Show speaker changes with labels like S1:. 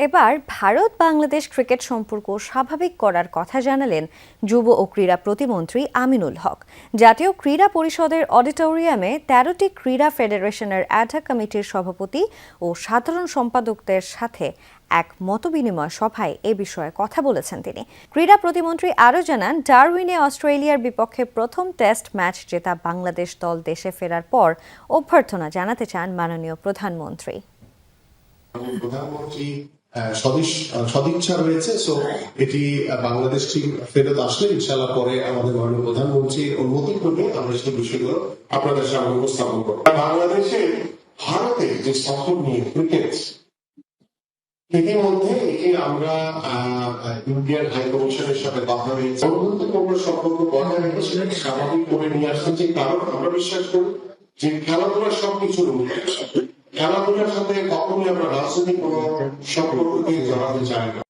S1: এবার ভারত বাংলাদেশ ক্রিকেট সম্পর্ক স্বাভাবিক করার কথা জানালেন যুব ও ক্রীড়া প্রতিমন্ত্রী আমিনুল হক। জাতীয় ক্রীড়া পরিষদের অডিটোরিয়ামে ১৩টি ক্রীড়া ফেডারেশনের অ্যাডহক কমিটির সভাপতি ও সাধারণ সম্পাদকদের সাথে এক মতবিনিময় সভায় এ বিষয়ে কথা বলেছেন তিনি। ক্রীড়া প্রতিমন্ত্রী আরও জানান, ডারউইনে অস্ট্রেলিয়ার বিপক্ষে প্রথম টেস্ট ম্যাচ জেতা বাংলাদেশ দল দেশে ফেরার পর অভ্যর্থনা জানাতে চান মাননীয় প্রধানমন্ত্রী।
S2: সদিচ্ছা রয়েছে। সো এটি বাংলাদেশ টিম ফেরত আসলে ইনশাআল্লাহ পরে আমাদের মাননীয় প্রধানমন্ত্রীর অনুমতি করবে আমরা সেই বিষয়গুলো আপনাদের সামনে উপস্থাপন করব। বাংলাদেশের ভারতের যে সফর নিয়ে ক্রিকেট ইতিমধ্যে এটি আমরা ইন্ডিয়ান হাই কমিশনের সাথে কথা হয়েছে। বন্ধুত্বপূর্ণ সম্পর্ক বজায় রেখে সেটাকে স্বাভাবিক করে নিয়ে আসতে যে কারণ আমরা বিশ্বাস করি যে খেলাধুলা সবকিছুর মূল্য। খেলাধুলার সাথে কখনোই আমরা রাজনৈতিক কোনো সম্পর্ককে জড়াতে চাই না।